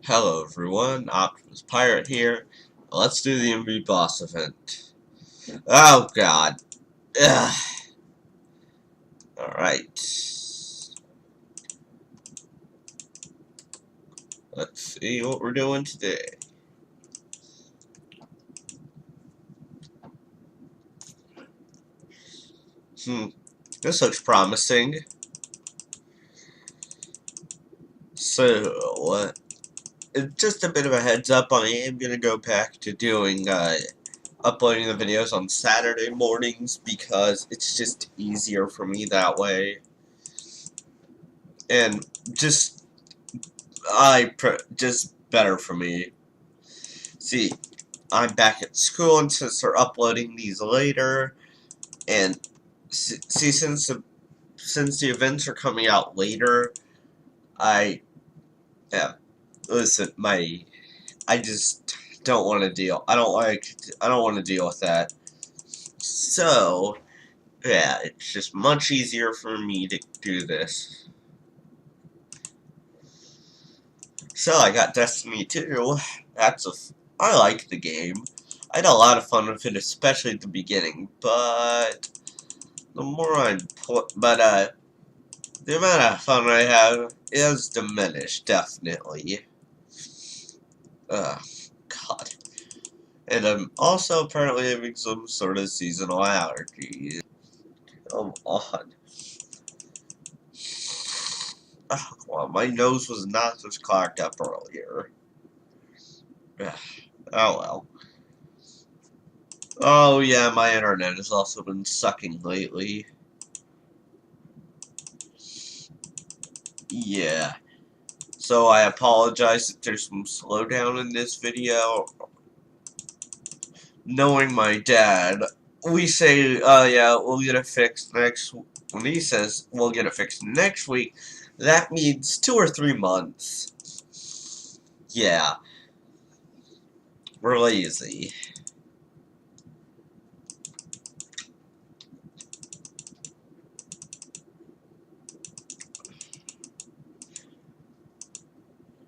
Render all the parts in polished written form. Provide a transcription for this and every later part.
Hello everyone, Optimus Pirate here. Let's do the MV boss event. Oh god. Ugh. Alright. Let's see what we're doing today. This looks promising. So, just a bit of a heads up, I am going to go back to doing, uploading the videos on Saturday mornings because it's just easier for me that way. And just better for me. See, I'm back at school, and since they're uploading these later, and see, since the events are coming out later, listen, I just don't want to deal. I don't want to deal with that. So, yeah, it's just much easier for me to do this. So I got Destiny 2. I like the game. I had a lot of fun with it, especially at the beginning, but the amount of fun I have is diminished, definitely. God. And I'm also apparently having some sort of seasonal allergy. Come on. Oh, come on. My nose was not just clogged up earlier. Oh well. Oh yeah, my internet has also been sucking lately. Yeah. So I apologize if there's some slowdown in this video. Knowing my dad, we say, yeah, we'll get it fixed next. When he says we'll get it fixed next week, that means 2 or 3 months. Yeah. We're lazy.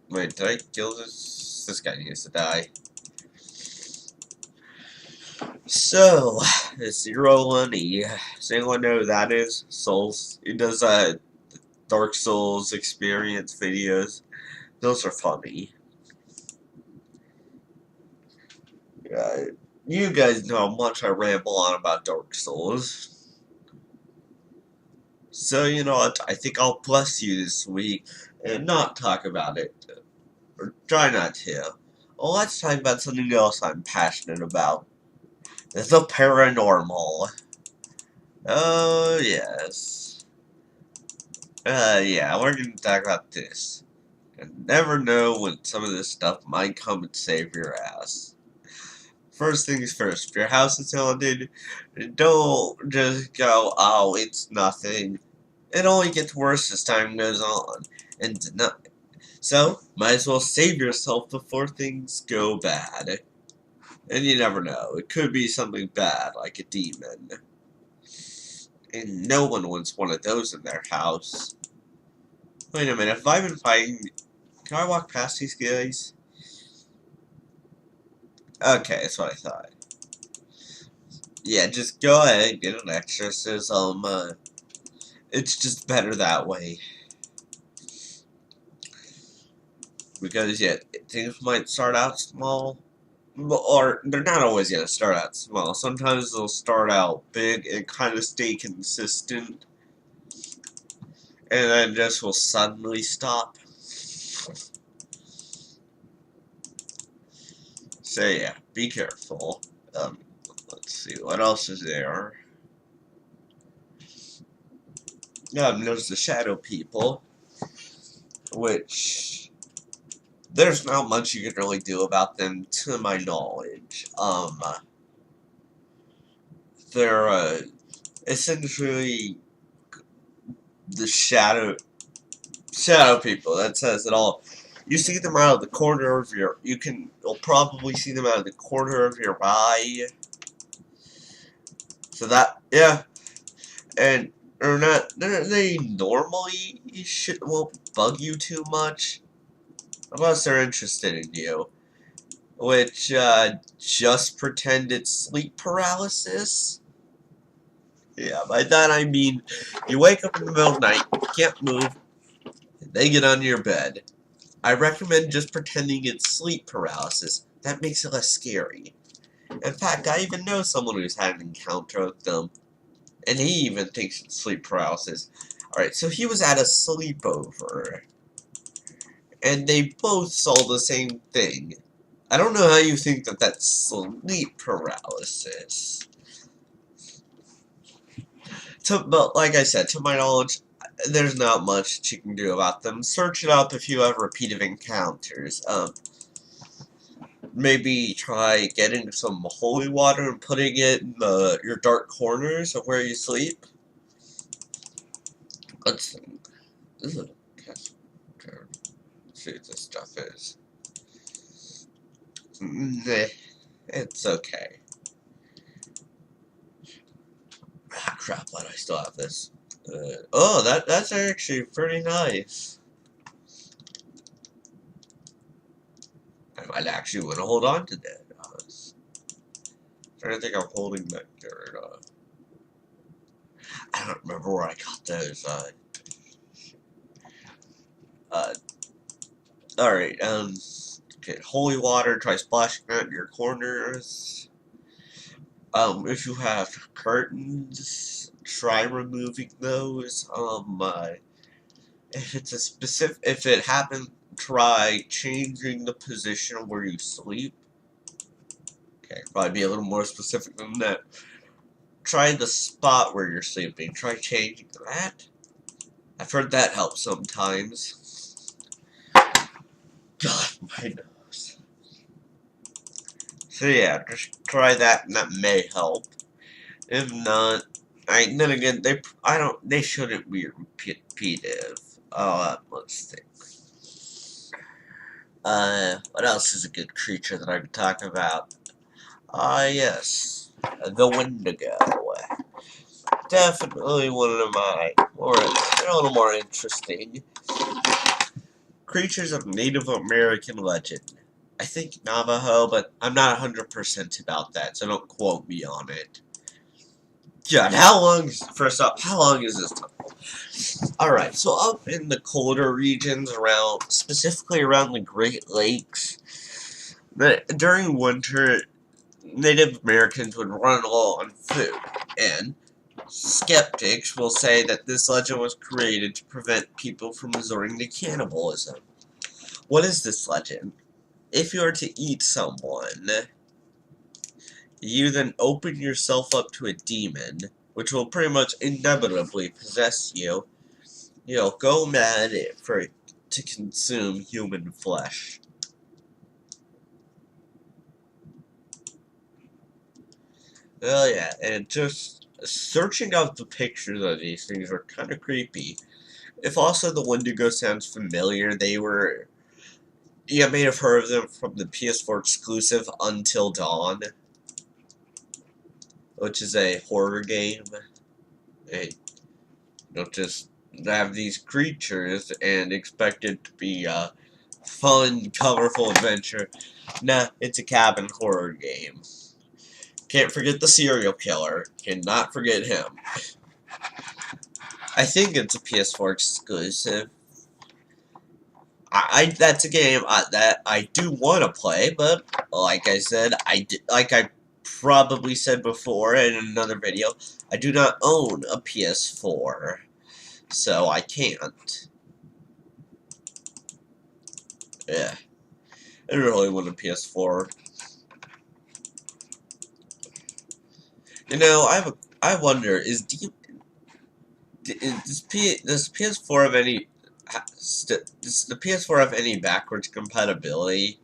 Wait, did I kill this? This guy needs to die. So, Zero Lunny. Does anyone know who that is? Souls. He does Dark Souls experience videos. Those are funny. You guys know how much I ramble on about Dark Souls. So, you know what? I think I'll bless you this week and not talk about it. Or try not to. Well, let's talk about something else I'm passionate about. The paranormal. Oh, yes. Yeah, we're going to talk about this. And never know when some of this stuff might come and save your ass. First things first, if your house is haunted, don't just go, oh, it's nothing. It only gets worse as time goes on. So, might as well save yourself before things go bad. And you never know, it could be something bad, like a demon. And no one wants one of those in their house. Wait a minute, if I've been fighting... Can I walk past these guys? Okay, that's what I thought. Yeah, just go ahead and get an exorcism. It's just better that way. Because, yeah, things might start out small. Or, they're not always going to start out small. Sometimes they'll start out big and kind of stay consistent. And then just will suddenly stop. So, yeah, be careful. Let's see, what else is there? There's the shadow people, which there's not much you can really do about them, to my knowledge. They're essentially the shadow people. That says it all. You see them out of the corner of you'll probably see them out of the corner of your eye. So that, yeah. And they normally won't bug you too much. unless they're interested in you, which just pretend it's sleep paralysis. Yeah, by that I mean you wake up in the middle of the night, you can't move, and they get on your bed. I recommend just pretending it's sleep paralysis. That makes it less scary. In fact, I even know someone who's had an encounter with them, and he even thinks it's sleep paralysis. Alright, so he was at a sleepover, and they both saw the same thing. I don't know how you think that that's sleep paralysis. But like I said, to my knowledge, there's not much you can do about them. Search it up if you have repeated encounters. Maybe try getting some holy water and putting it in your dark corners of where you sleep. Let's see. This is a see what this stuff is. Nah, it's okay. Ah, crap, why do I still have this? Oh, that's actually pretty nice. I might actually want to hold on to that. I think I'm holding that card. I don't remember where I got those. Alright, okay, holy water, try splashing that in your corners. If you have curtains, try removing those. If it happens, try changing the position where you sleep. Okay, probably be a little more specific than that. Try the spot where you're sleeping. Try changing that. I've heard that helps sometimes. God, my nose. So yeah, just try that, and that may help. If not, then again, they shouldn't be repetitive. Let's think. What else is a good creature that I could talk about? Yes, the Wendigo. Definitely one of my a little more interesting creatures of Native American legend. I think Navajo, but I'm not 100% about that, so don't quote me on it. God, first up, how long is this tunnel? Alright, so up in the colder regions specifically around the Great Lakes, during winter, Native Americans would run low on food, and skeptics will say that this legend was created to prevent people from resorting to cannibalism. What is this legend? If you are to eat someone, you then open yourself up to a demon, which will pretty much inevitably possess you. You'll go mad to consume human flesh. Oh yeah, and just searching out the pictures of these things were kind of creepy. If also the Wendigo sounds familiar, you may have heard of them from the PS4 exclusive Until Dawn, which is a horror game. Don't just have these creatures and expect it to be a fun, colorful adventure. Nah, it's a cabin horror game. Can't forget the serial killer. Cannot forget him. I think it's a PS4 exclusive. That's a game that I do want to play, but like I said, like I probably said before in another video, I do not own a PS4, so I can't. Yeah, I really want a PS4. You know, I wonder, does PS4 have any does the PS4 have any backwards compatibility?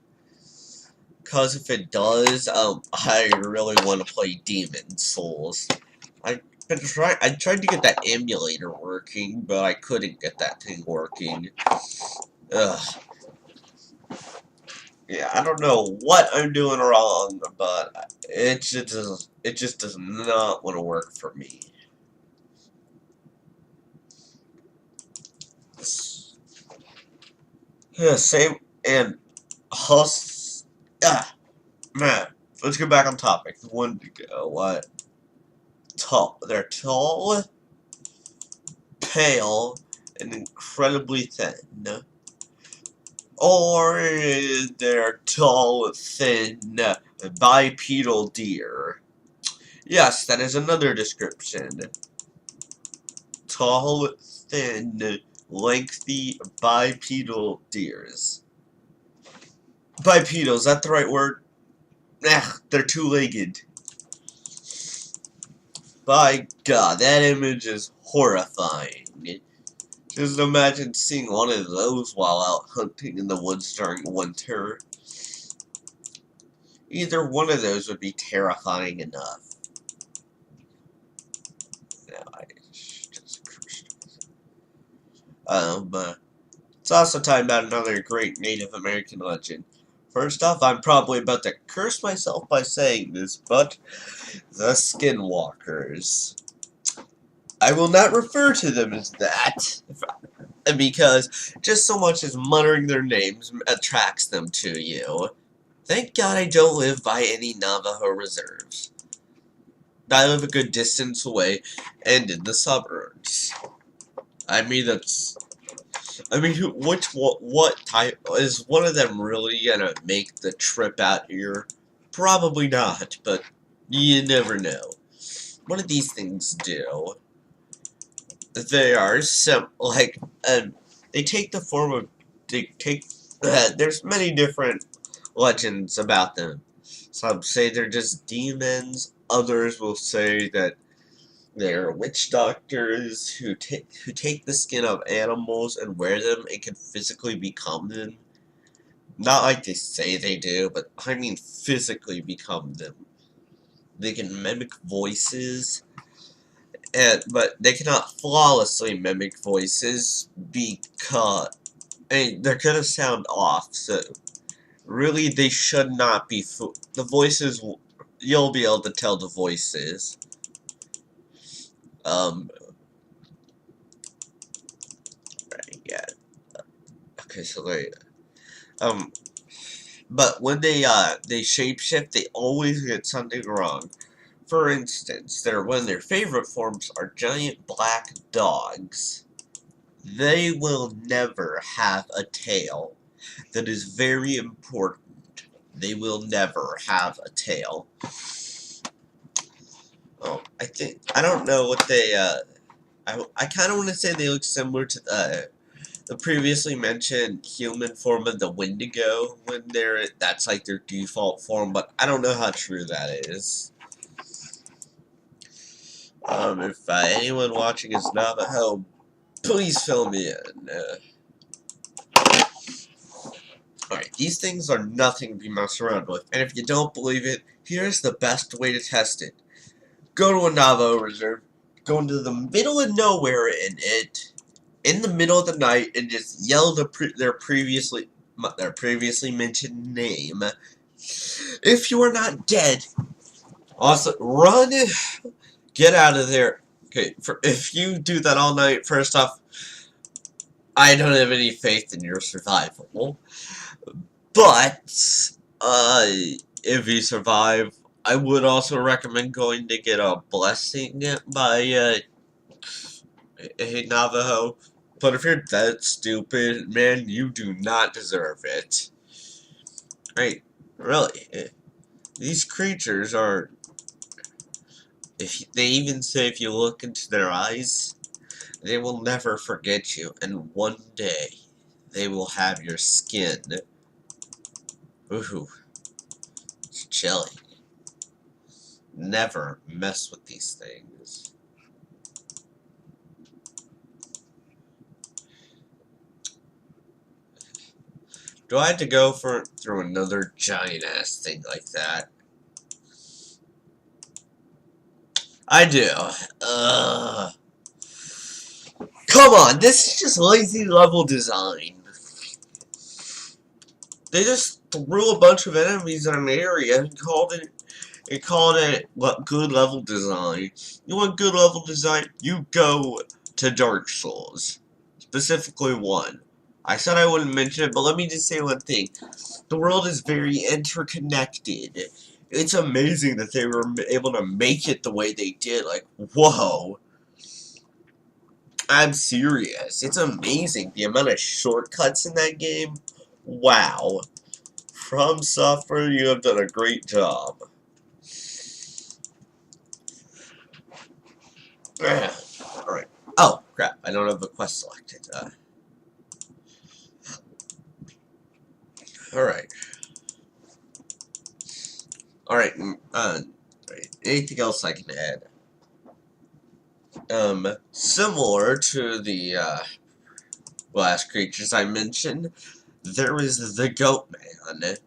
Because if it does, I really want to play Demon Souls. I tried to get that emulator working, but I couldn't get that thing working. Ugh. Yeah, I don't know what I'm doing wrong, but it just does not want to work for me. Yeah, same And man, let's get back on topic. The Wendigo, what? Tall. They're tall, pale, and incredibly thin. Or they're tall, thin, bipedal deer. Yes, that is another description. Tall, thin, lengthy, bipedal deers. Bipedal, is that the right word? They're two-legged. By God, that image is horrifying. Just imagine seeing one of those while out hunting in the woods during winter. Either one of those would be terrifying enough. It's also time about another great Native American legend. First off, I'm probably about to curse myself by saying this, but the Skinwalkers. I will not refer to them as that, because just so much as muttering their names attracts them to you. Thank God I don't live by any Navajo reserves. I live a good distance away and in the suburbs. What type is one of them really gonna make the trip out here? Probably not, but you never know. What do these things do? They are they take the form of there's many different legends about them. Some say they're just demons. Others will say that they're witch doctors who take the skin of animals and wear them and can physically become them. Not like they say they do, but I mean physically become them. They can mimic voices, but they cannot flawlessly mimic voices because they're gonna sound off. So really, they should not be. The voices, you'll be able to tell the voices. Right, yeah. Okay, so but when they shapeshift, they always get something wrong. For instance, one of their favorite forms are giant black dogs. They will never have a tail. That is very important. They will never have a tail. Oh, I don't know what they, I kind of want to say they look similar to the previously mentioned human form of the Wendigo when that's like their default form, but I don't know how true that is. If anyone watching is Navajo, please fill me in. Alright, these things are nothing to be messed around with, and if you don't believe it, here's the best way to test it. Go to a Navajo reserve, go into the middle of nowhere in the middle of the night, and just yell their previously mentioned name. If you are not dead, also run, get out of there. Okay, if you do that all night, first off, I don't have any faith in your survival. But if you survive, I would also recommend going to get a blessing by a Navajo. But if you're that stupid, man, you do not deserve it. Right? Really. These creatures are... They even say if you look into their eyes, they will never forget you. And one day, they will have your skin. Ooh. It's chilling. Never mess with these things. Do I have to go through another giant ass thing like that? I do. Come on, this is just lazy level design. They just threw a bunch of enemies in an area and called it good level design. You want good level design? You go to Dark Souls. Specifically 1. I said I wouldn't mention it, but let me just say one thing. The world is very interconnected. It's amazing that they were able to make it the way they did. Like, whoa. I'm serious. It's amazing the amount of shortcuts in that game. Wow. From Software, you have done a great job. Alright. Oh, crap. I don't have the quest selected. Alright. Alright. Anything else I can add? Similar to the last creatures I mentioned, there is the Goat Man.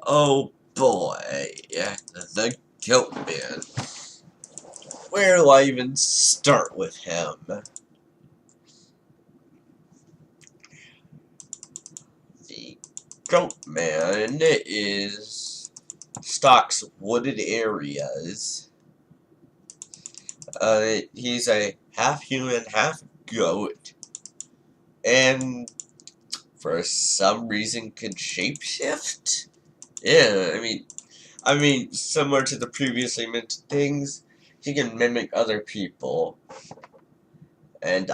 Oh boy, the Goat Man. Where do I even start with him? The Goat Man stocks wooded areas. He's a half human, half goat, and for some reason can shapeshift. Yeah, I mean, similar to the previously mentioned things, he can mimic other people, and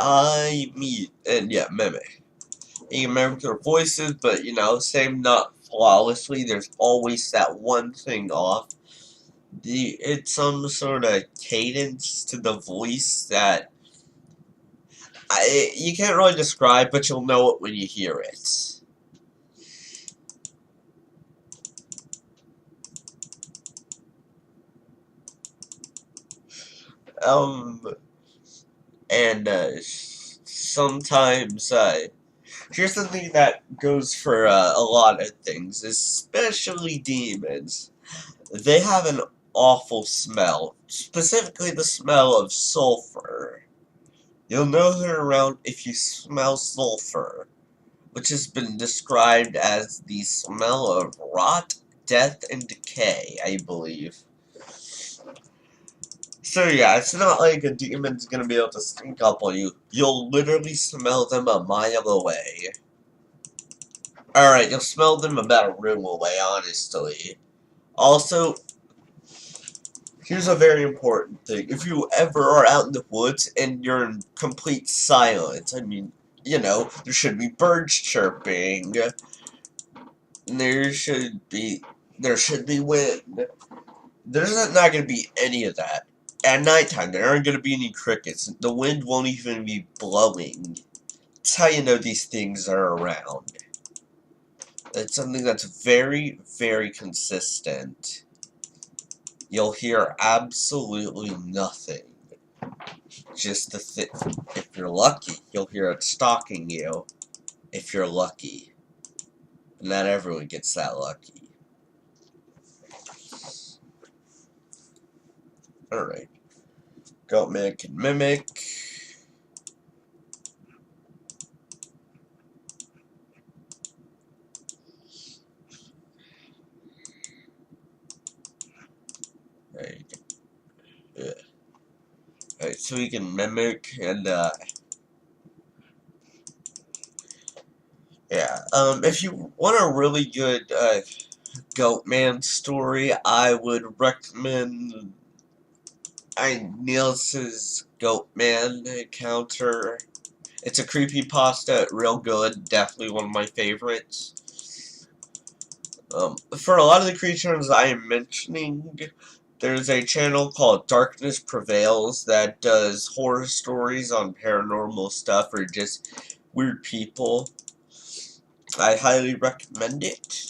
mimic. He can mimic their voices, but same not flawlessly. There's always that one thing off. It's some sort of cadence to the voice that you can't really describe, but you'll know it when you hear it. And sometimes here's something that goes for a lot of things, especially demons. They have an awful smell, specifically the smell of sulfur. You'll know they're around if you smell sulfur, which has been described as the smell of rot, death, and decay, I believe. So yeah, it's not like a demon's gonna be able to sneak up on you. You'll literally smell them a mile away. Alright, you'll smell them about a room away, honestly. Also, here's a very important thing. If you ever are out in the woods and you're in complete silence, there should be birds chirping. There should be wind. There's not going to be any of that. At nighttime, there aren't going to be any crickets. The wind won't even be blowing. That's how you know these things are around. It's something that's very, very consistent. You'll hear absolutely nothing. Just if you're lucky, you'll hear it stalking you. If you're lucky. Not everyone gets that lucky. Alright. Goatman can mimic. Alright, so he can mimic and if you want a really good Goatman story, I would recommend Niels's Goatman encounter. It's a creepypasta, real good, definitely one of my favorites. For a lot of the creatures I am mentioning, there's a channel called Darkness Prevails that does horror stories on paranormal stuff or just weird people. I highly recommend it.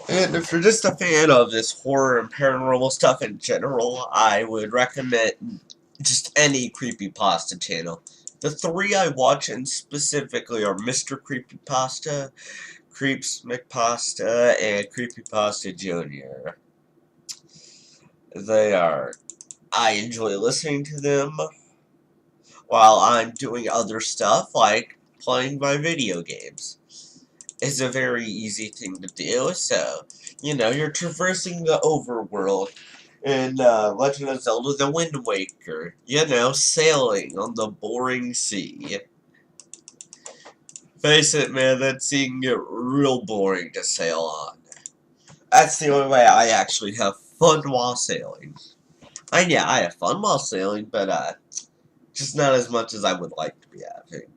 And if you're just a fan of this horror and paranormal stuff in general, I would recommend just any creepypasta channel. The three I watch and specifically are Mr. Creepypasta, Creeps McPasta, and Creepypasta Jr. I enjoy listening to them while I'm doing other stuff like playing my video games. It's a very easy thing to do, so, you're traversing the overworld in Legend of Zelda: The Wind Waker, sailing on the boring sea. Face it, man, that scene get real boring to sail on. That's the only way I actually have fun while sailing. And yeah, I have fun while sailing, but just not as much as I would like to be having.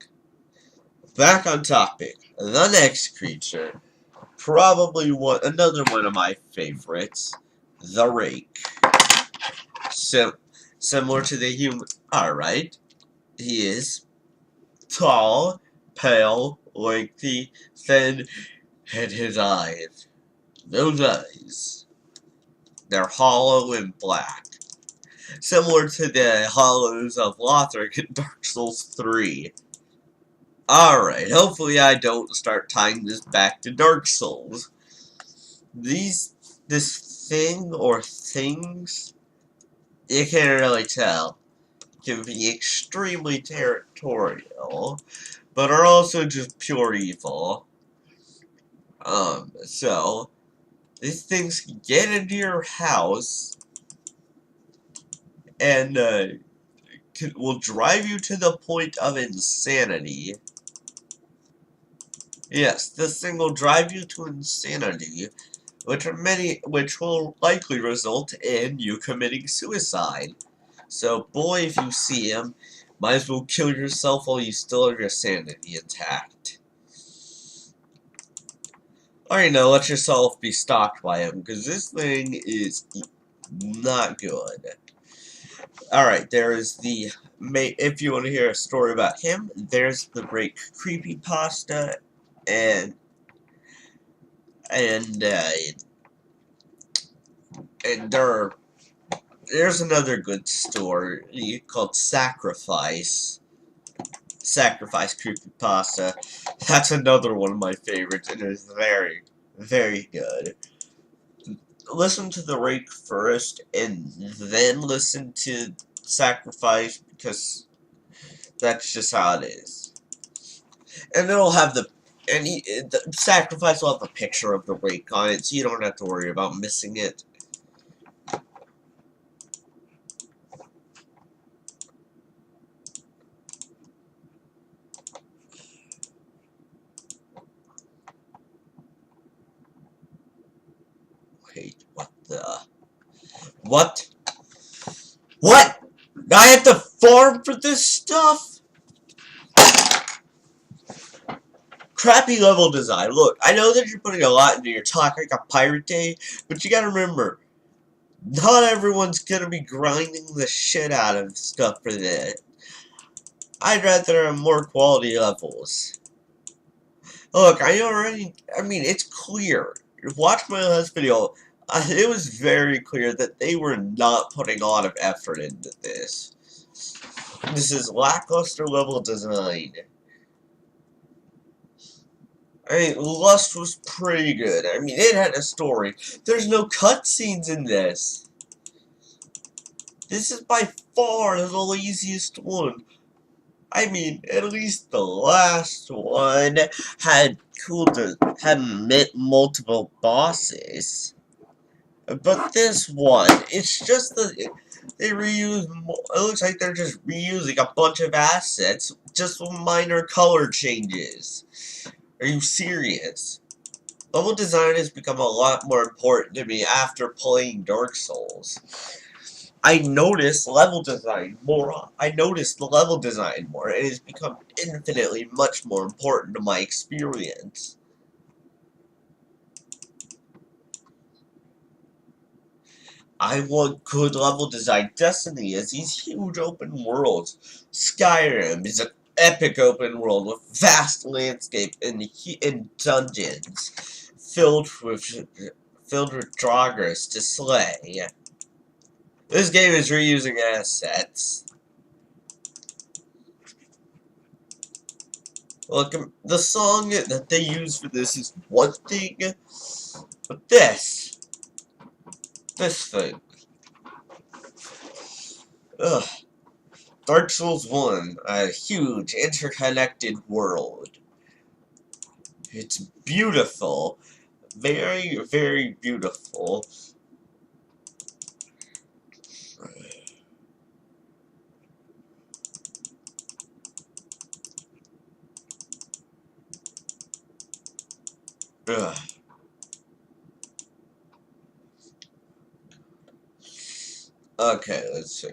Back on topic. The next creature, probably another one of my favorites, the rake. Similar to the human. Alright. He is tall, pale, lengthy, thin, and his eyes. Those eyes. They're hollow and black. Similar to the hollows of Lothric in Dark Souls 3. Alright, hopefully I don't start tying this back to Dark Souls. This thing or things, you can't really tell, can be extremely territorial, but are also just pure evil. So, these things can get into your house and, will drive you to the point of insanity. Yes, this thing will drive you to insanity, which will likely result in you committing suicide. So, boy, if you see him, might as well kill yourself while you still have your sanity intact. Or, let yourself be stalked by him, because this thing is not good. Alright, there is the... If you want to hear a story about him, there's the Rake Creepypasta, and there's another good story called Sacrifice. Sacrifice Creepypasta. That's another one of my favorites. It is very, very good. Listen to the Rake first, and then listen to Sacrifice, because that's just how it is. And it'll have the Sacrifice will have a picture of the Rake on it, so you don't have to worry about missing it. Wait, what the... What? What? I have to farm for this stuff? Crappy level design. Look, I know that you're putting a lot into your talk like a Pirate Day, but you gotta remember, not everyone's gonna be grinding the shit out of stuff for that. I'd rather have more quality levels. Look, it's clear. Watch my last video. It was very clear that they were not putting a lot of effort into this. This is lackluster level design. Lust was pretty good. It had a story. There's no cutscenes in this. This is by far the laziest one. At least the last one had met multiple bosses. But this one, it's just they reuse. It looks like they're just reusing a bunch of assets, just with minor color changes. Are you serious? Level design has become a lot more important to me after playing Dark Souls. I noticed level design more. It has become infinitely much more important to my experience. I want good level design. Destiny is these huge open worlds. Skyrim is an epic open world with vast landscape and dungeons filled with draugrs to slay. This game is reusing assets. Look, the song that they use for this is one thing, but this thing. Ugh. Dark Souls 1, a huge interconnected world. It's beautiful. Very, very beautiful. Ugh. Okay, let's see.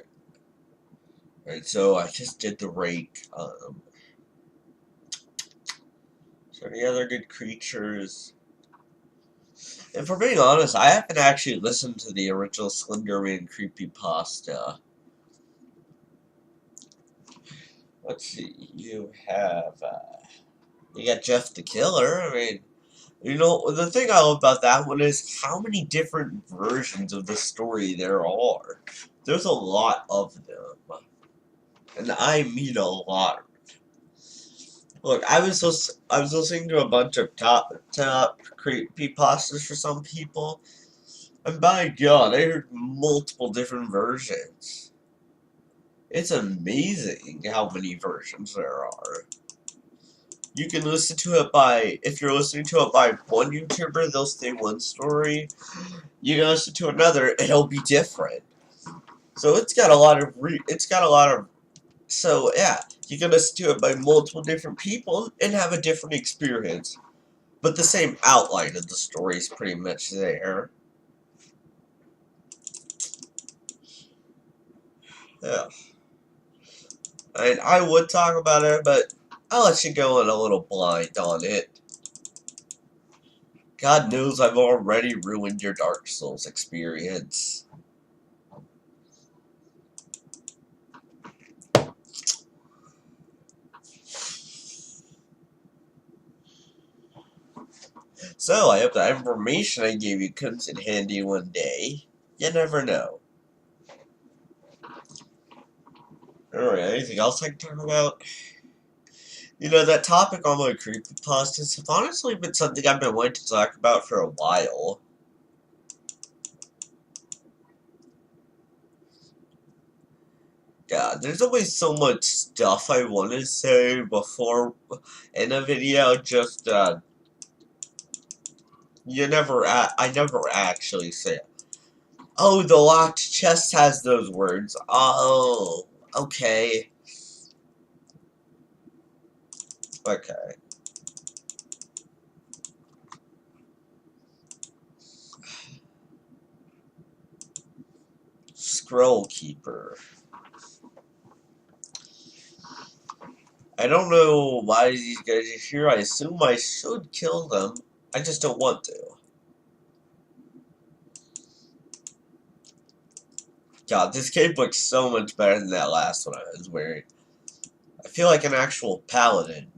Alright, so I just did the rake. So any other good creatures? And for being honest, I haven't actually listened to the original Slenderman creepypasta. Let's see, you got Jeff the Killer. I mean, you know, the thing I love about that one is how many different versions of the story there are. There's a lot of them. And I mean a lot. Look, I was listening to a bunch of top creepypastas for some people, and by God, I heard multiple different versions. It's amazing how many versions there are. You can listen to it by, if you're listening to it by one YouTuber, they'll say one story. You can listen to another, it'll be different. So it's got a lot of, so yeah, you can listen to it by multiple different people and have a different experience. But the same outline of the story is pretty much there. Yeah. And I would talk about it, but I'll let you go in a little blind on it. God knows I've already ruined your Dark Souls experience. So, I hope that information I gave you comes in handy one day. You never know. Alright, anything else I can talk about? You know, that topic on my creepypastas have honestly been something I've been wanting to talk about for a while. God, there's always so much stuff I want to say before in a video, just, I never actually say it. Oh, the locked chest has those words. Oh, okay. Okay. Scroll Keeper. I don't know why these guys are here. I assume I should kill them. I just don't want to. God, this cape looks so much better than that last one I was wearing. I feel like an actual paladin.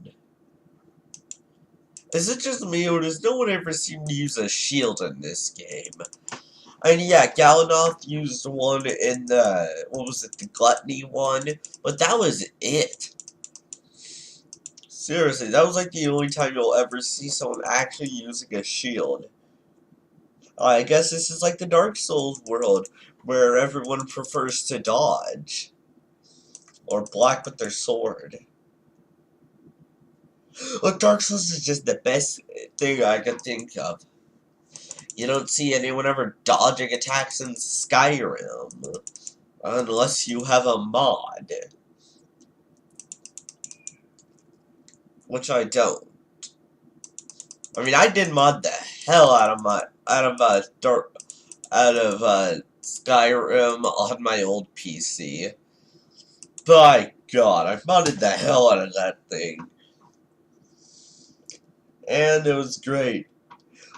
Is it just me, or does no one ever seem to use a shield in this game? And yeah, Galanoth used one in the, what was it, the Gluttony one, but that was it. Seriously, that was like the only time you'll ever see someone actually using a shield. I guess this is like the Dark Souls world, where everyone prefers to dodge. Or block with their sword. Look, Dark Souls is just the best thing I could think of. You don't see anyone ever dodging attacks in Skyrim. Unless you have a mod. Which I don't. I mean, I did mod the hell out of Skyrim on my old PC. By God, I modded the hell out of that thing. And it was great.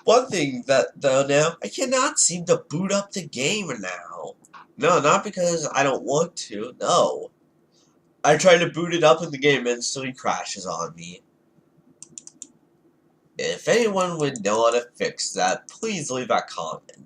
One thing though now, I cannot seem to boot up the game now. No, not because I don't want to, no. I try to boot it up in the game and it instantly crashes on me. If anyone would know how to fix that, please leave a comment.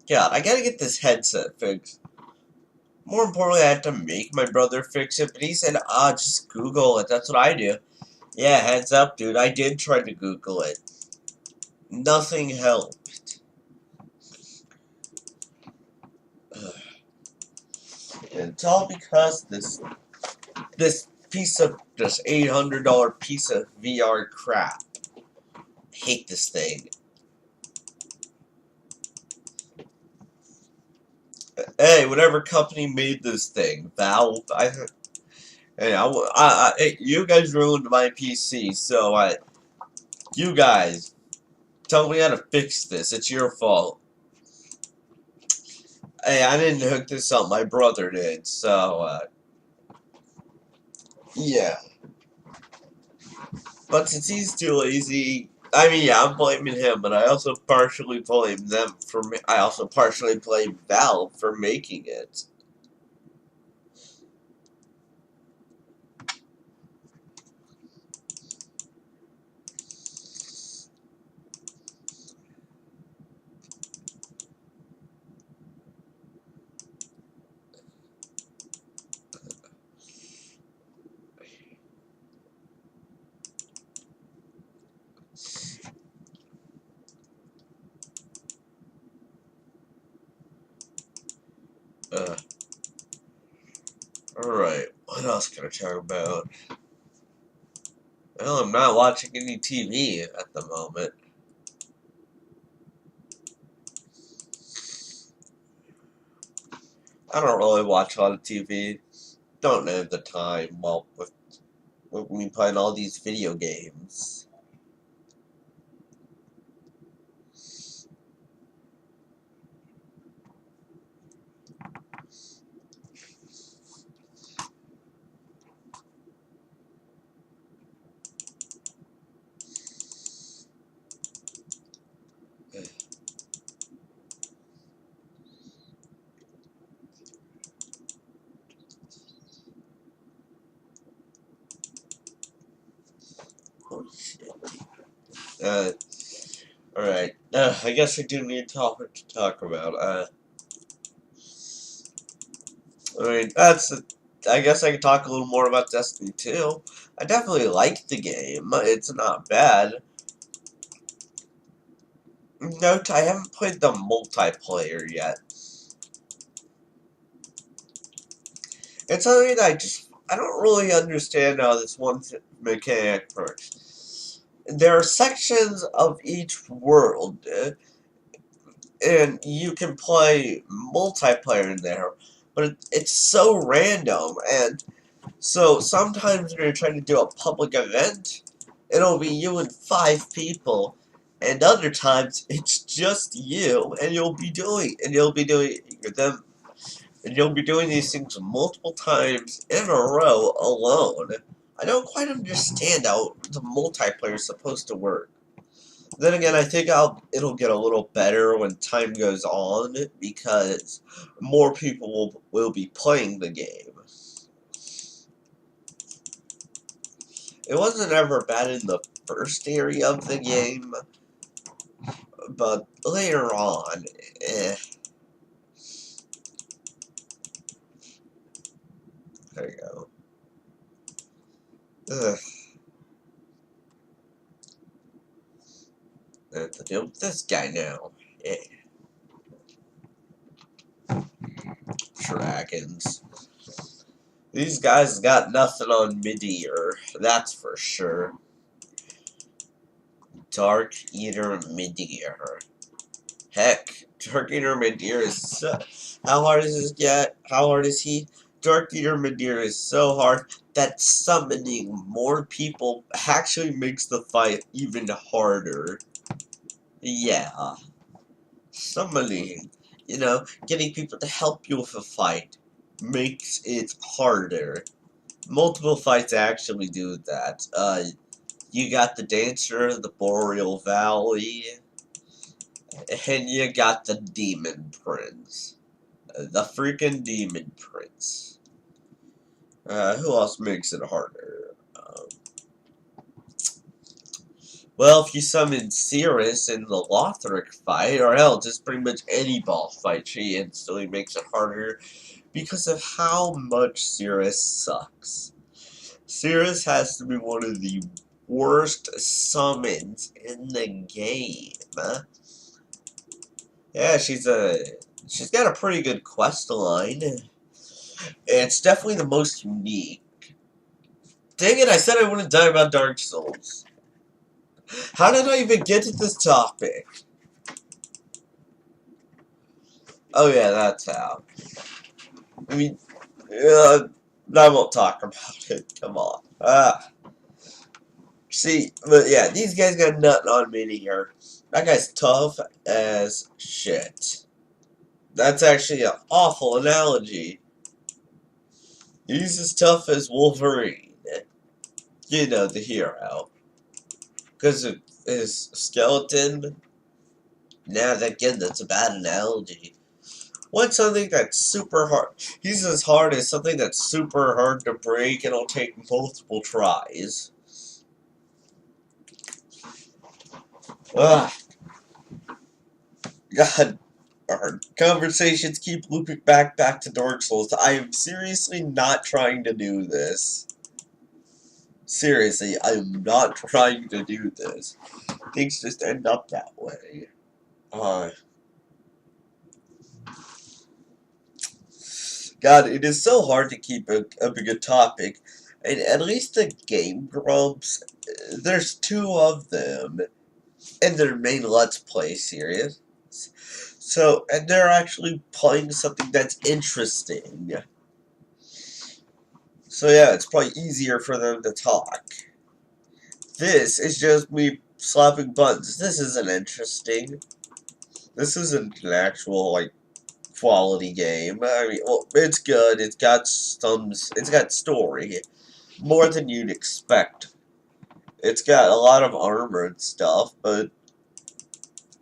God, I gotta get this headset fixed. More importantly, I had to make my brother fix it, but he said, just Google it. That's what I do. Yeah, heads up, dude. I did try to Google it. Nothing helped. And it's all because this piece of this $800 piece of VR crap. I hate this thing. Hey, whatever company made this thing, Valve. Hey, you guys ruined my PC, so you guys, tell me how to fix this. It's your fault. Hey, I didn't hook this up. My brother did, so, yeah. But since he's too lazy, I mean, yeah, I'm blaming him, but I also partially blame them for. I also partially blame Valve for making it. Uh, Alright, what else can I talk about? Well, I'm not watching any TV at the moment. I don't really watch a lot of TV. Don't have the time, well, with me playing all these video games. Oh, shit. Alright. I guess I do need a topic to talk about. I mean, I guess I can talk a little more about Destiny 2. I definitely like the game. It's not bad. Note, I haven't played the multiplayer yet. It's something that I don't really understand how this one mechanic works. There are sections of each world, and you can play multiplayer in there, but it's so random, and so sometimes when you're trying to do a public event, it'll be you and 5 people, and other times it's just you, and you'll be doing them, and you'll be doing these things multiple times in a row alone. I don't quite understand how the multiplayer is supposed to work. Then again, I think it'll get a little better when time goes on, because more people will be playing the game. It wasn't ever bad in the first area of the game, but later on, There you go. Ugh. I have to deal with this guy now. Yeah. Dragons. These guys got nothing on Midir, that's for sure. Dark Eater Midir. Heck, Dark Eater Midir is so... How hard is this get? How hard is he? Dark Eater Midir is so hard that summoning more people actually makes the fight even harder. Yeah. Summoning, getting people to help you with a fight makes it harder. Multiple fights actually do that. You got the Dancer, the Boreal Valley, and you got the Demon Prince. The freaking Demon Prince. Who else makes it harder? Well, if you summon Cirrus in the Lothric fight, or hell, just pretty much any boss fight, she instantly makes it harder because of how much Cirrus sucks. Cirrus has to be one of the worst summons in the game. Yeah, she's got a pretty good quest line. It's definitely the most unique. Dang it, I said I wouldn't die about Dark Souls. How did I even get to this topic? Oh yeah, that's how. I mean, I won't talk about it. Come on. See, but yeah, these guys got nothing on me here. That guy's tough as shit. That's actually an awful analogy. He's as tough as Wolverine. You know, the hero. Because of his skeleton. Nah, again, that's a bad analogy. What's something that's super hard? He's as hard as something that's super hard to break and it'll take multiple tries. Ugh. God, our conversations keep looping back to Dark Souls. I am seriously not trying to do this. Seriously, I am not trying to do this. Things just end up that way. God, it is so hard to keep a good topic. And at least the Game Grumps, there's 2 of them in their main Let's Play series. So, and they're actually playing something that's interesting. So yeah, it's probably easier for them to talk. This is just me slapping buttons. This isn't interesting. This isn't an actual, like, quality game. I mean, well, it's good. It's got story. More than you'd expect. It's got a lot of armor and stuff, but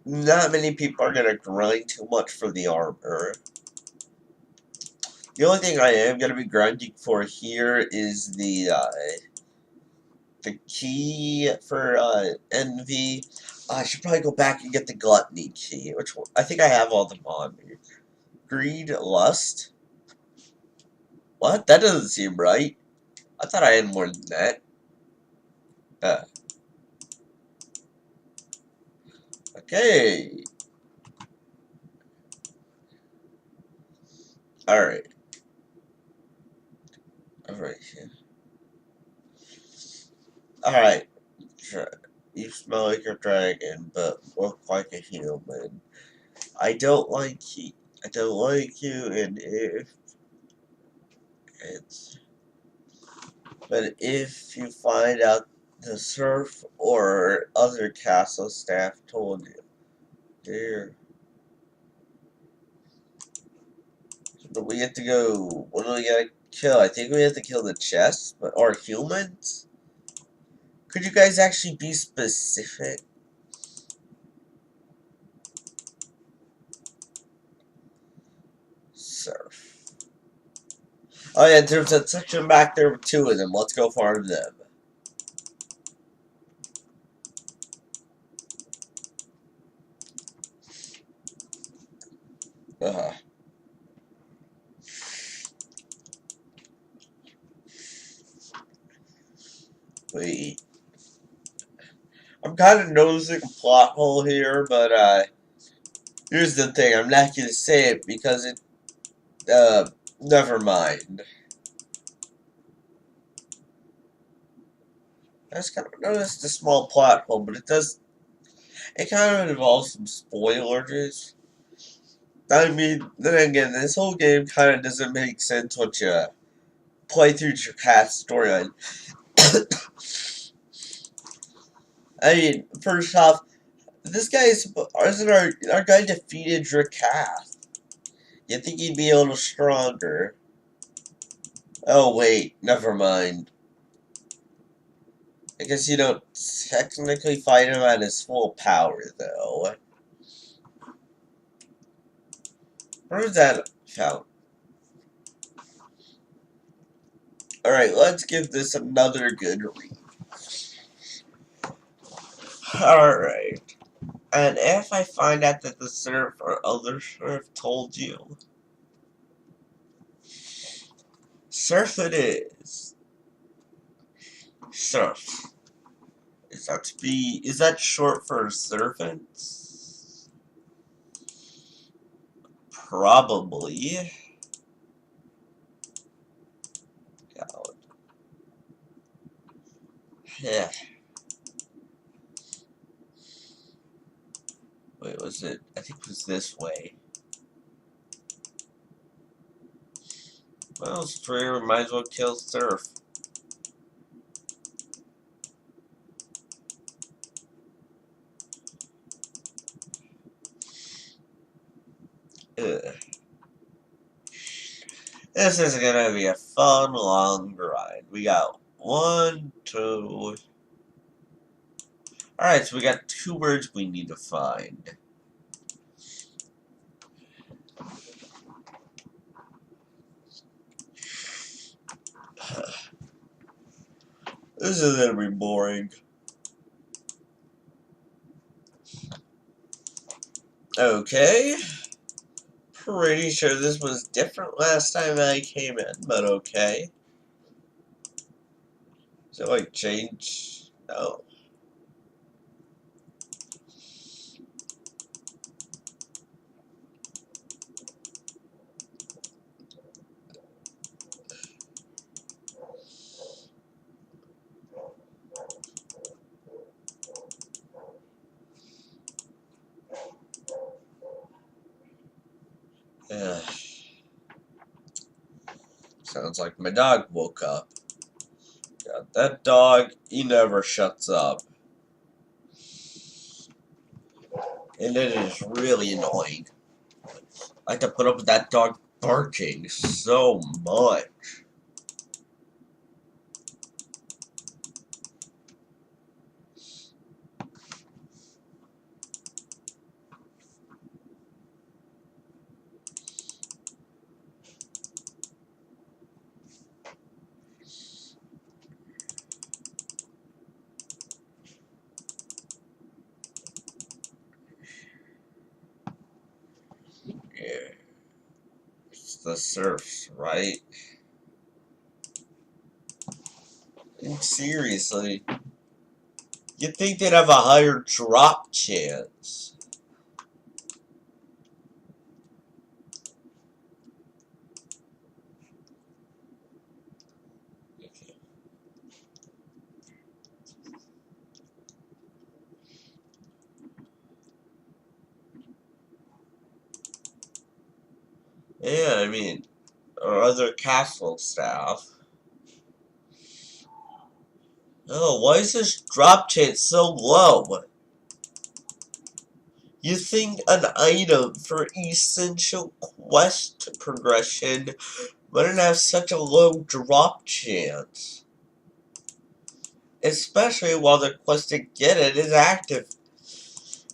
not many people are gonna grind too much for the armor. The only thing I am gonna be grinding for here is the key for envy. I should probably go back and get the gluttony key, which I think I have all of them on me. Greed, lust. What? That doesn't seem right. I thought I had more than that. Okay. Alright. Alright. Alright. You smell like a dragon, but look like a human. I don't like you. I don't like you, and if you find out the serf or other castle staff told you, dear, do we have to go? What do we gotta kill? I think we have to kill the chest, or humans. Could you guys actually be specific? Serf. Oh yeah, there's a section back there with 2 of them. Let's go farm them. Wait. I'm kind of noticing a plot hole here, but here's the thing. I'm not gonna say it because never mind. I just kind of noticed a small plot hole, but it kind of involves some spoilers. I mean, then again, this whole game kind of doesn't make sense once you play through Drakkath's storyline. I mean, first off, this guy isn't our guy defeated Drakkath. You think he'd be a little stronger? Oh wait, never mind. I guess you don't technically fight him at his full power, though. Where's that found? Alright, let's give this another good read. Alright. And if I find out that the serf or other serf told you, serf it is. Serf. Is that short for servants? Probably. God. Yeah. Wait, was it? I think it was this way. Well, Strayer might as well kill Surf. Ugh. This is gonna be a fun, long ride. We got 1, 2. Alright, so we got 2 words we need to find. This is gonna be boring. Okay. Pretty sure this was different last time I came in, but okay. So, like, change? No. Yeah. Sounds like my dog woke up. God, that dog, he never shuts up. And it is really annoying. I have to put up with that dog barking so much. Yeah. It's the surfs, right? And seriously, you'd think they'd have a higher drop chance. Yeah, I mean, or other castle staff. Oh, why is this drop chance so low? You think an item for essential quest progression wouldn't have such a low drop chance? Especially while the quest to get it is active.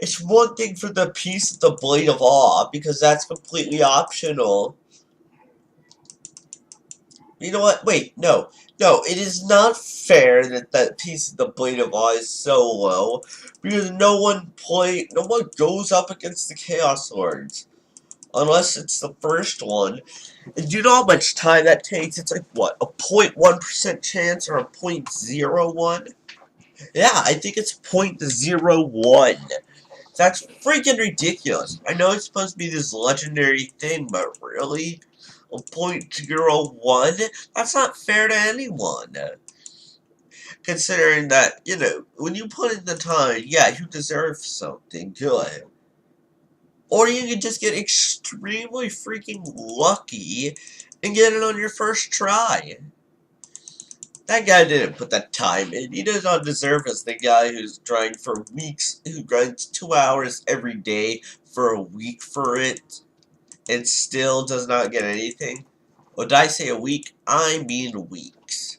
It's one thing for the piece of the Blade of Awe, because that's completely optional. You know what? Wait, no. No, it is not fair that that piece of the Blade of Awe is so low, because no one goes up against the Chaos Lords. Unless it's the first one. And do you know how much time that takes? It's like, what, a 0.1% chance or a 0.01? Yeah, I think it's 0.01. That's freaking ridiculous. I know it's supposed to be this legendary thing, but really? A 0.01? That's not fair to anyone. Considering that, you know, when you put in the time, yeah, you deserve something good. Or you can just get extremely freaking lucky and get it on your first try. That guy didn't put that time in. He does not deserve as the guy who's trying for weeks, who grinds 2 hours every day for a week for it, and still does not get anything. Or did I say a week? I mean weeks.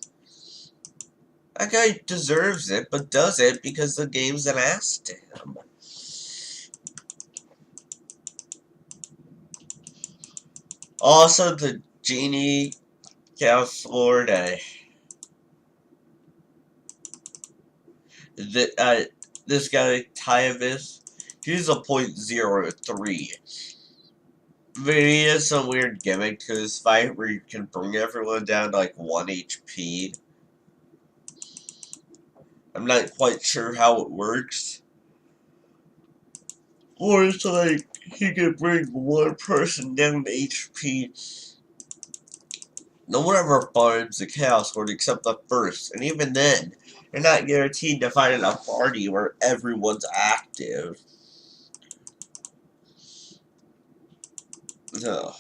That guy deserves it, but does it because the game's an ass to him. Also, the Genie Chaos Lord, this guy, Tyvis, he's a 0.03. But he has some weird gimmick to his fight where you can bring everyone down to like 1 HP. I'm not quite sure how it works. Or it's like he can bring one person down to HP. No one ever farms the Chaos Lord except the first, and even then, You're not guaranteed to find a party where everyone's active. Ugh.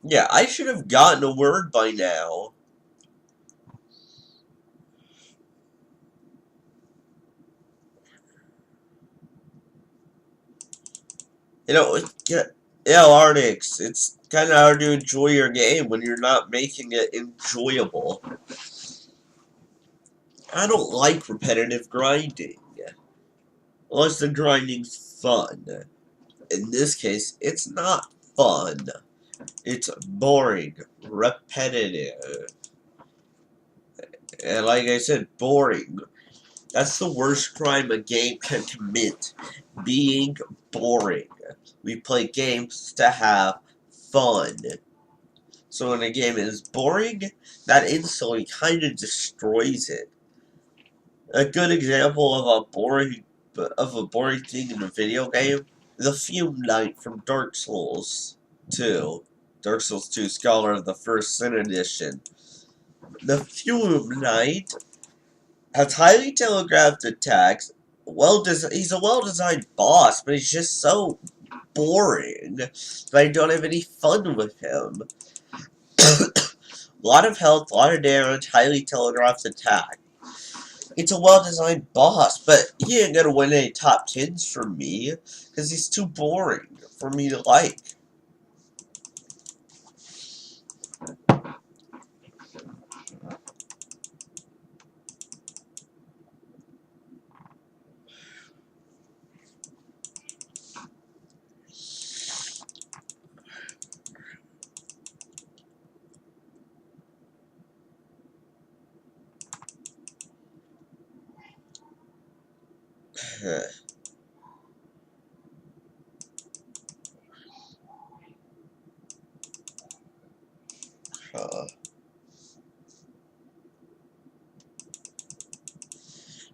Yeah, I should have gotten a word by now. You know, yeah, Arnix, it's kind of hard to enjoy your game when you're not making it enjoyable. I don't like repetitive grinding. Unless the grinding's fun. In this case, it's not fun. It's boring, repetitive. And like I said, boring. That's the worst crime a game can commit. Being boring. We play games to have fun. So when a game is boring, that instantly kind of destroys it. A good example of a boring thing in a video game, the Fume Knight from Dark Souls 2. Dark Souls 2 Scholar of the First Sin Edition. The Fume Knight has highly telegraphed attacks. He's a well-designed boss, but he's just so boring that I don't have any fun with him. A lot of health, a lot of damage, highly telegraphed attack. It's a well-designed boss, but he ain't gonna win any top 10s from me, because he's too boring for me to like.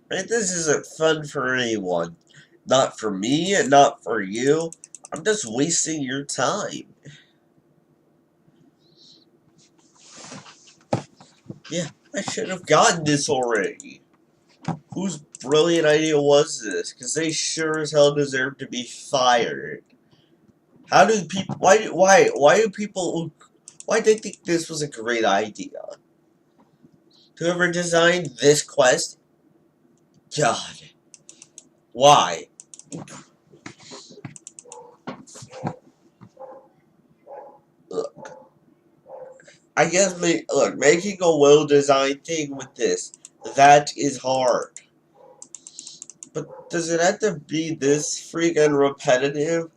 Right, this isn't fun for anyone. Not for me, and not for you. I'm just wasting your time. Yeah, I should have gotten this already. Whose brilliant idea was this? Because they sure as hell deserve to be fired. How do people? Why do people? Why do they think this was a great idea? Whoever designed this quest, God, why? Look, I guess making a well-designed thing with this, that is hard. But does it have to be this freaking repetitive?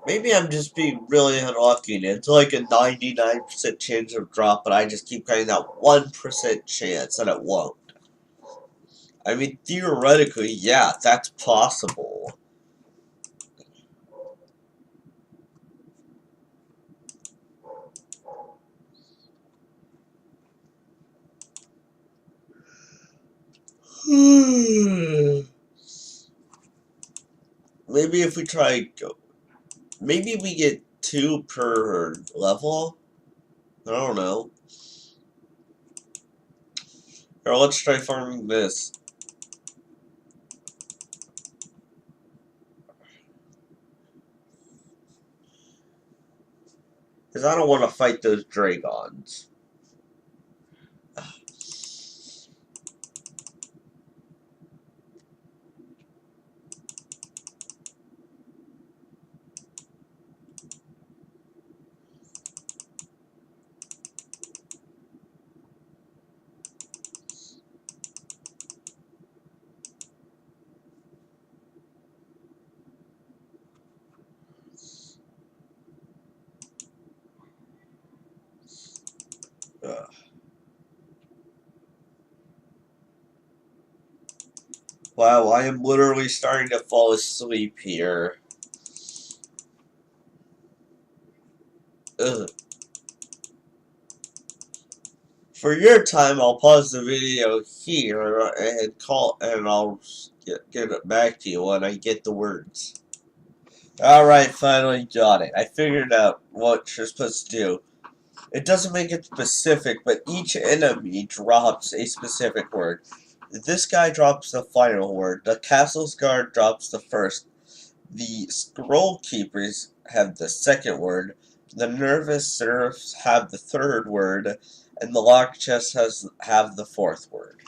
Maybe I'm just being really unlucky and it's like a 99% chance of drop, but I just keep getting that 1% chance that it won't. I mean, theoretically, yeah, that's possible. Maybe if we try, maybe we get 2 per level? I don't know. Here, let's try farming this. Because I don't want to fight those dragons. Wow, I am literally starting to fall asleep here. Ugh. For your time, I'll pause the video here and I'll get it back to you when I get the words. Alright, finally got it. I figured out what you're supposed to do. It doesn't make it specific, but each enemy drops a specific word. This guy drops the final word. The castle's guard drops the first. The scroll keepers have the second word. The nervous serfs have the third word. And the lock chest have the fourth word.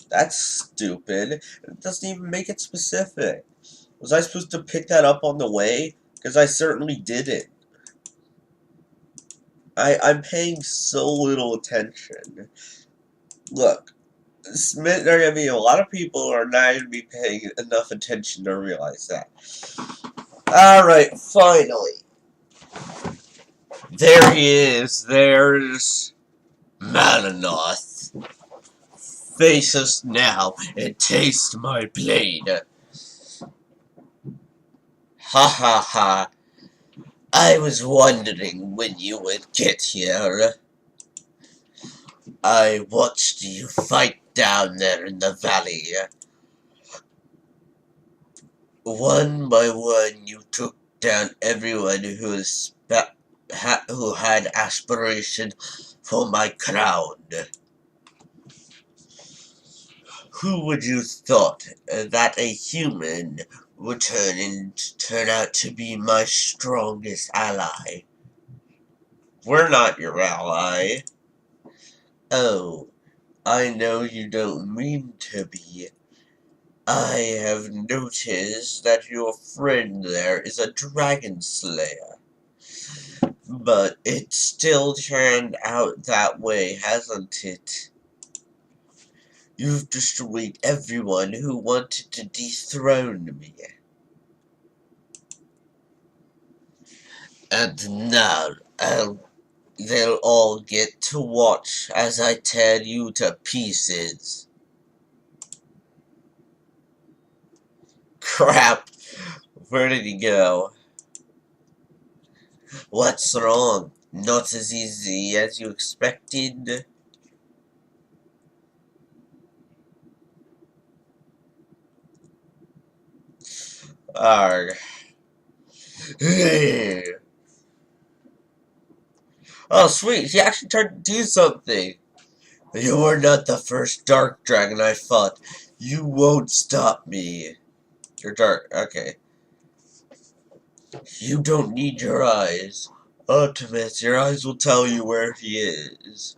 That's stupid. It doesn't even make it specific. Was I supposed to pick that up on the way? Because I certainly didn't. I'm paying so little attention. Look, there are going to be a lot of people who are not going to be paying enough attention to realize that. Alright, finally. There he is. There's Malanoth. Face us now and taste my blade. Ha ha ha. I was wondering when you would get here. I watched you fight down there in the valley. One by one, you took down everyone who had aspiration for my crown. Who would you thought that a human would turn out to be my strongest ally? We're not your ally. Oh, I know you don't mean to be. I have noticed that your friend there is a dragon slayer. But it still turned out that way, hasn't it? You've destroyed everyone who wanted to dethrone me. And now they'll all get to watch as I tear you to pieces. Crap! Where did he go? What's wrong? Not as easy as you expected? Arrgh. Oh, sweet, he actually tried to do something. You are not the first dark dragon I fought. You won't stop me. You're dark, okay. You don't need your eyes. Ultimate, your eyes will tell you where he is.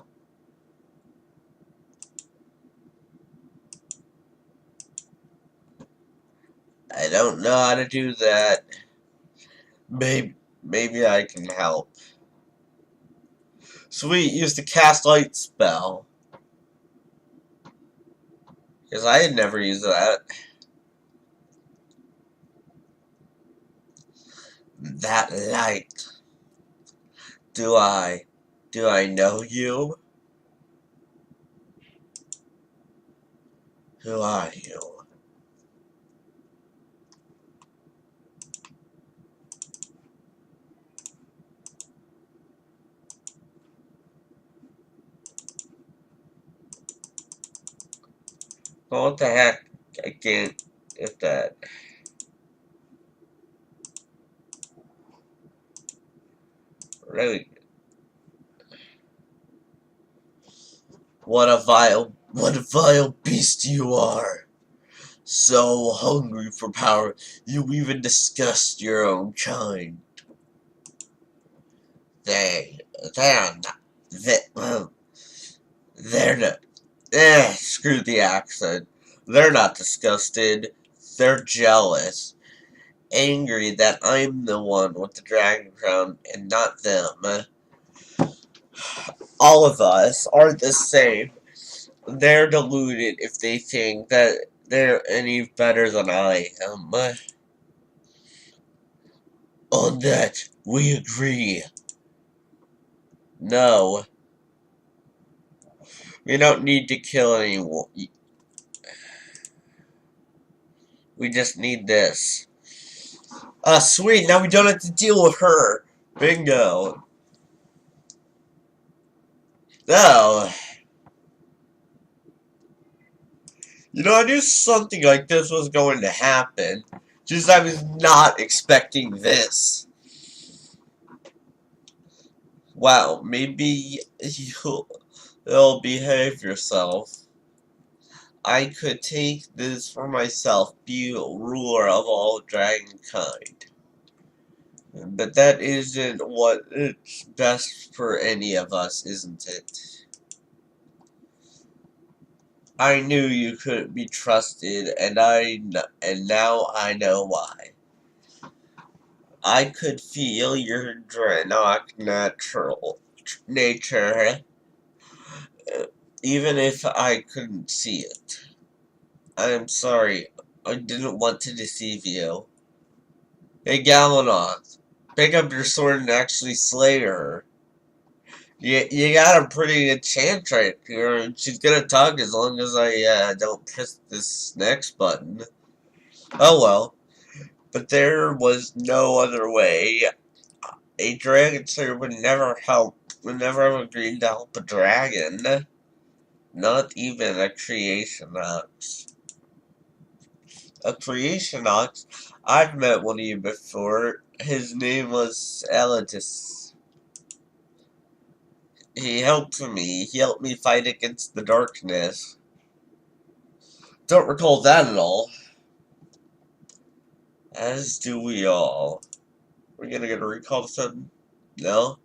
I don't know how to do that. Maybe I can help. Sweet, use the cast light spell. Because I had never used that. That light. Do I know you? Who are you? What the heck? I can't get that. Really? What a vile beast you are. So hungry for power, you even disgust your own kind. They're not, screw the accent. They're not disgusted. They're jealous. Angry that I'm the one with the dragon crown and not them. All of us are the same. They're deluded if they think that they're any better than I am. On that, we agree. No. We don't need to kill anyone. We just need this. Sweet, now we don't have to deal with her. Bingo. Oh. You know, I knew something like this was going to happen. Just I was not expecting this. Wow, maybe you'll behave yourself. I could take this for myself, be ruler of all dragonkind. But that isn't what it's best for any of us, isn't it? I knew you couldn't be trusted, and now I know why. I could feel your Draenei nature, even if I couldn't see it. I am sorry. I didn't want to deceive you. Hey, Galvanoth, pick up your sword and actually slay her. You got a pretty good chance right here. She's gonna tug as long as I don't press this next button. Oh well. But there was no other way. A dragon slayer would never have agreed to help a dragon. Not even a creation ox. A creation ox? I've met one of you before. His name was Elatus. He helped me. He helped me fight against the darkness. Don't recall that at all. As do we all. We're gonna get a recall sudden? No?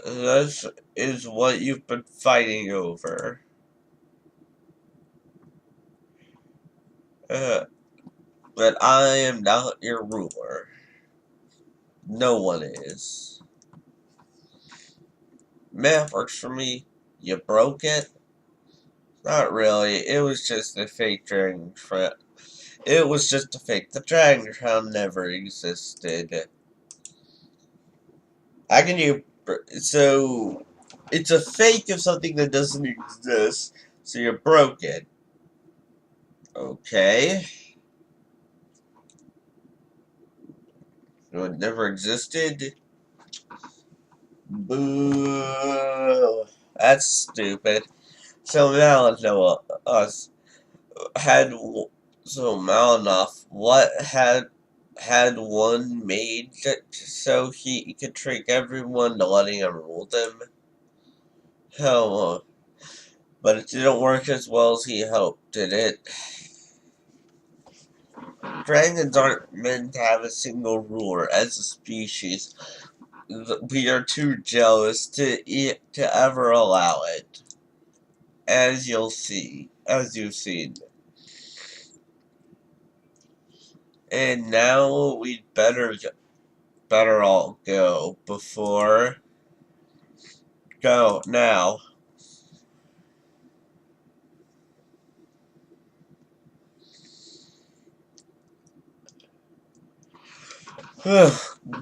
This is what you've been fighting over. But I am not your ruler. No one is. Map works for me. You broke it? Not really. It was just a fake dragon crown. It was just a fake. The dragon crown never existed. How can you... So... It's a fake of something that doesn't exist. So you broke it. Okay. It never existed. Boo. That's stupid. So Malinoth had Malinoth, what had one made so he could trick everyone to letting him rule them? Hell, but it didn't work as well as he hoped, did it? Dragons aren't meant to have a single ruler as a species. We are too jealous to ever allow it. As you've seen. And now we'd better all go before... Go, now.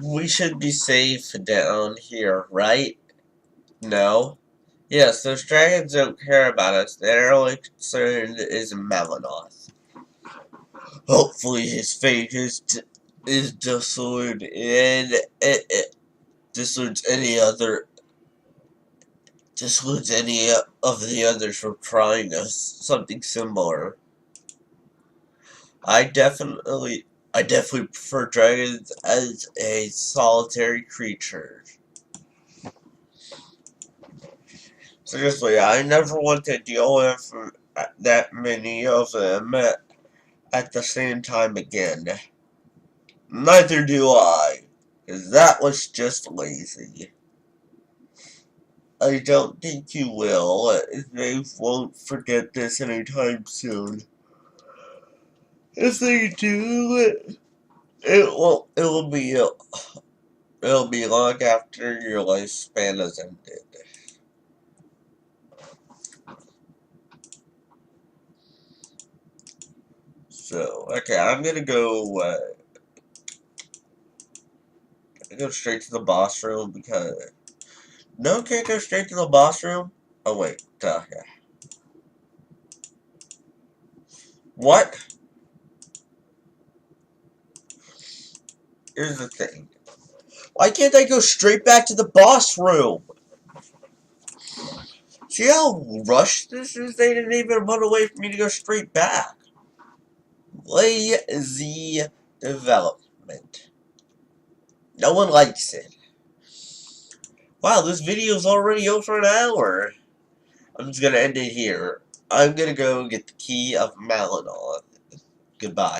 We should be safe down here, right? No? Yes, those dragons don't care about us. Their only concern is Malinoth. Hopefully his fate is dissolute and dissuades any of the others from trying something similar. I definitely prefer dragons as a solitary creature. Seriously, I never want to deal with that many of them at the same time again. Neither do I, because that was just lazy. I don't think you will. They won't forget this anytime soon. If they do, it'll be long after your lifespan has ended. So, okay, I'm gonna go straight to the boss room because... No, can't go straight to the boss room? Oh, wait, yeah. What? Here's the thing. Why can't I go straight back to the boss room? See how rushed this is? They didn't even run away for me to go straight back. lazy development. No one likes it. Wow, this video is already over an hour. I'm just gonna end it here. I'm gonna go get the key of Malinol. Goodbye.